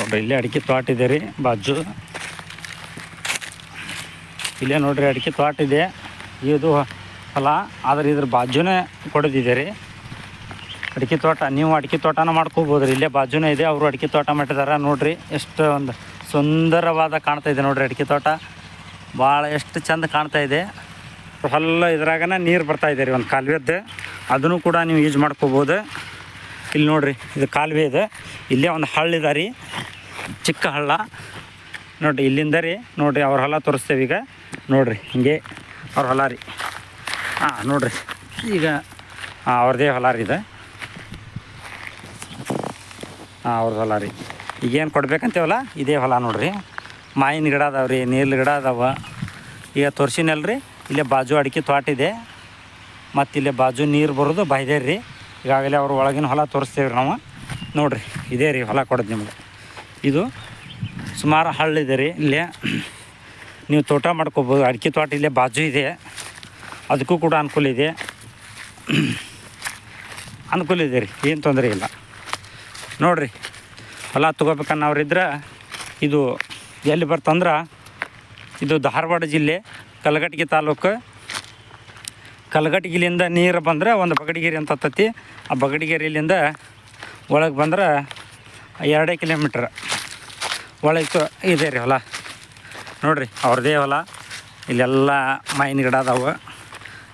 ನೋಡಿರಿ ಇಲ್ಲೇ ಅಡಿಕೆ ತೋಟ ಇದೆ ರೀ ಬಾಜು. ಇಲ್ಲೇ ನೋಡಿರಿ ಅಡಿಕೆ ತೋಟ ಇದೆ. ಇದು ಹೊಲ ಆದರೆ ಇದ್ರ ಬಾಜುನೇ ಕೊಡೋದಿದೆ ರೀ ಅಡಿಕೆ ತೋಟ. ನೀವು ಅಡಿಕೆ ತೋಟನ ಮಾಡ್ಕೋಬೋದು ರೀ. ಇಲ್ಲೇ ಬಾಜುನೇ ಇದೆ, ಅವರು ಅಡಿಕೆ ತೋಟ ಮಾಡಿದಾರೆ ನೋಡಿರಿ. ಎಷ್ಟು ಒಂದು ಸುಂದರವಾದ ಕಾಣ್ತಾಯಿದೆ ನೋಡಿರಿ ಅಡಿಕೆ ತೋಟ. ಭಾಳ ಎಷ್ಟು ಚೆಂದ ಕಾಣ್ತಾಯಿದೆ. ಹೊಲ ಇದ್ರಾಗನ ನೀರು ಬರ್ತಾಯಿದೆ ರೀ ಒಂದು ಕಾಲುವೆದ್ದು. ಅದನ್ನು ಕೂಡ ನೀವು ಯೂಸ್ ಮಾಡ್ಕೋಬೋದು. ಇಲ್ಲಿ ನೋಡಿರಿ ಇದು ಕಾಲುವೆ ಇದೆ. ಇಲ್ಲೇ ಒಂದು ಹಳ್ಳಿದೆ ರೀ, ಚಿಕ್ಕ ಹಳ್ಳ ನೋಡಿರಿ. ಇಲ್ಲಿಂದ ರೀ ನೋಡಿರಿ ಅವ್ರ ಹೊಲ ತೋರಿಸ್ತೇವೆ ಈಗ. ನೋಡಿರಿ ಹಿಂಗೆ ಅವ್ರ ಹೊಲ ರೀ. ನೋಡಿರಿ ಈಗ ಅವ್ರದ್ದೇ ಹೊಲ ರೀ ಇದು. ಅವ್ರದ್ದು ಹೊಲ ರೀ. ಈಗೇನು ಕೊಡ್ಬೇಕಂತೇವಲ್ಲ ಇದೇ ಹೊಲ ನೋಡಿರಿ. ಮಾವಿನ ಗಿಡ ಅದಾವೆ ರೀ, ನೀರ್ಲ ಗಿಡ ಅದಾವೆ. ಈಗ ತೋರಿಸಿನಲ್ರಿ ಇಲ್ಲೇ ಬಾಜು ಅಡಿಕೆ ತೋಟ ಇದೆ. ಮತ್ತು ಇಲ್ಲೇ ಬಾಜು ನೀರು ಬರೋದು ಬಾಯ್ದೆ ರೀ. ಈಗಾಗಲೇ ಅವ್ರ ಒಳಗಿನ ಹೊಲ ತೋರಿಸ್ತೇವೆ ರೀ ನಾವು. ನೋಡಿರಿ ಇದೇ ರೀ ಹೊಲ ಕೊಡೋದು ನಿಮ್ಗೆ. ಇದು ಸುಮಾರು ಹಳ್ಳಿದೆ ರೀ. ಇಲ್ಲೇ ನೀವು ತೋಟ ಮಾಡ್ಕೋಬೋದು. ಅಡಿಕೆ ತೋಟ ಇಲ್ಲೇ ಬಾಜು ಇದೆ, ಅದಕ್ಕೂ ಕೂಡ ಅನುಕೂಲ ಇದೆ. ಅನುಕೂಲ ಇದೆ ರೀ, ಏನು ತೊಂದರೆ ಇಲ್ಲ. ನೋಡಿರಿ ಹೊಲ ತೊಗೋಬೇಕನ್ನೋರಿದ್ರೆ ಇದು ಎಲ್ಲಿ ಬರ್ತಂದ್ರೆ ಇದು ಧಾರವಾಡ ಜಿಲ್ಲೆ ಕಲಘಟಗಿ ತಾಲೂಕು. ಕಲಘಟಗಿಲಿಂದ ನೀರು ಬಂದರೆ ಒಂದು ಬಗಡಿಗೇರಿ ಅಂತ ಹತ್ತತಿ. ಆ ಬಗಡಿಗೇರಿಲಿಂದ ಒಳಗೆ ಬಂದ್ರೆ 2 ಕಿಲೋಮೀಟ್ರ್ ಒಳಗೆ ಇದೆ ರೀ ಹೊಲ. ನೋಡಿರಿ ಅವ್ರದ್ದೇ ಹೊಲ. ಇಲ್ಲೆಲ್ಲ ಮಾವಿನ ಗಿಡ ಅದಾವೆ.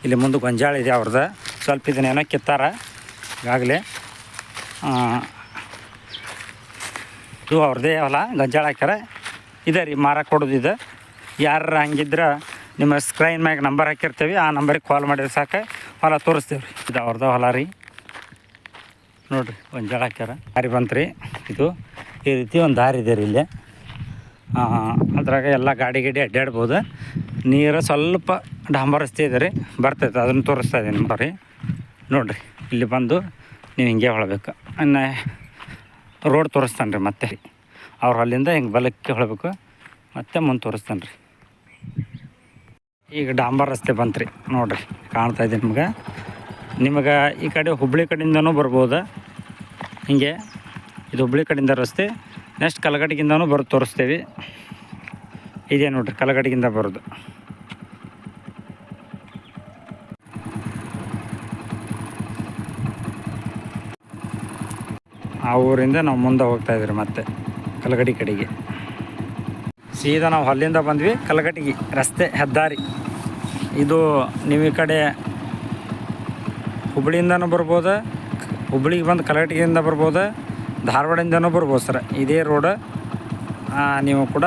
ಇಲ್ಲಿ ಮುಂದೆ ಗೊಂಜಾಳ ಇದೆ ಅವ್ರದ್ದು. ಸ್ವಲ್ಪ ಇದನ್ನೇನೋ ಕಿತ್ತಾರ ಈಗಾಗಲೇ. ಇದು ಅವ್ರದ್ದೇ ಹೊಲ, ಗೊಂಜಾಳ ಹಾಕ್ಯಾರ. ಇದೆ ರೀ ಮಾರಕ್ಕೆ ಕೊಡೋದಿದೆ. ಯಾರು ಹಂಗಿದ್ರೆ ನಿಮ್ಮ ಸ್ಕ್ರೈನ್ ಮ್ಯಾಗ ನಂಬರ್ ಹಾಕಿರ್ತೀವಿ, ಆ ನಂಬರಿಗೆ ಕಾಲ್ ಮಾಡಿದ್ರೆ ಸಾಕು, ಹೊಲ ತೋರಿಸ್ತೀವಿ ರೀ. ಇದು ಅವ್ರದ್ದು ಹೊಲ ರೀ. ನೋಡಿರಿ ಗೊಂಜಾಳ ಹಾಕ್ಯಾರ. ದಾರಿ ಬಂತು ರೀ. ಇದು ಈ ರೀತಿ ಒಂದು ದಾರಿ ಇದೆ ರೀ ಇಲ್ಲೇ. ಅದ್ರಾಗ ಎಲ್ಲ ಗಾಡಿ ಅಡ್ಡಾಡ್ಬೋದು. ನೀರು ಸ್ವಲ್ಪ ಡಾಂಬರ್ ರಸ್ತೆ ಇದೆ ರೀ, ಬರ್ತೈತೆ. ಅದನ್ನು ತೋರಿಸ್ತಾ ಇದ್ದೀನಿ ನಿಮ್ಗೆ ರೀ. ನೋಡಿರಿ ಇಲ್ಲಿ ಬಂದು ನೀವು ಹಿಂಗೆ ಹೊಳಬೇಕು. ಇನ್ನು ರೋಡ್ ತೋರಿಸ್ತಾನೆ ರೀ ಮತ್ತೆ. ಅವ್ರು ಅಲ್ಲಿಂದ ಹಿಂಗೆ ಬಲಕ್ಕೆ ಹೊಳಬೇಕು, ಮತ್ತೆ ಮುಂದೆ ತೋರಿಸ್ತಾನೆ ರೀ. ಈಗ ಡಾಂಬರ್ ರಸ್ತೆ ಬಂತು ರೀ. ನೋಡಿರಿ ಕಾಣ್ತಾಯಿದೆ ನಿಮಗೆ ಈ ಕಡೆ ಹುಬ್ಬಳ್ಳಿ ಕಡೆಯಿಂದನೂ ಬರ್ಬೋದು. ಹಿಂಗೆ ಇದು ಹುಬ್ಬಳ್ಳಿ ಕಡೆಯಿಂದ ರಸ್ತೆ. ನೆಕ್ಸ್ಟ್ ಕಲಘಟಗಿಂದನೂ ತೋರಿಸ್ತೇವೆ. ಇದೇ ನೋಡಿರಿ ಕಲಘಟಗಿಂದ ಬರೋದು. ಆ ಊರಿಂದ ನಾವು ಮುಂದೆ ಹೋಗ್ತಾಯಿದ್ರಿ ಮತ್ತೆ ಕಲಘಟಗಿ ಕಡೆಗೆ. ಸೀದಾ ನಾವು ಅಲ್ಲಿಂದ ಬಂದ್ವಿ ಕಲಘಟಗಿ ರಸ್ತೆ ಹೆದ್ದಾರಿ. ಇದು ನೀವು ಈ ಕಡೆ ಹುಬ್ಬಳ್ಳಿಯಿಂದನೂ ಬರ್ಬೋದು, ಹುಬ್ಬಳ್ಳಿಗೆ ಬಂದು ಕಲಘಟಗಿಯಿಂದ ಬರ್ಬೋದು, ಧಾರವಾಡದಿಂದನೂ ಬರ್ಬೋದು ಸರ್. ಇದೇ ರೋಡ್ ನೀವು ಕೂಡ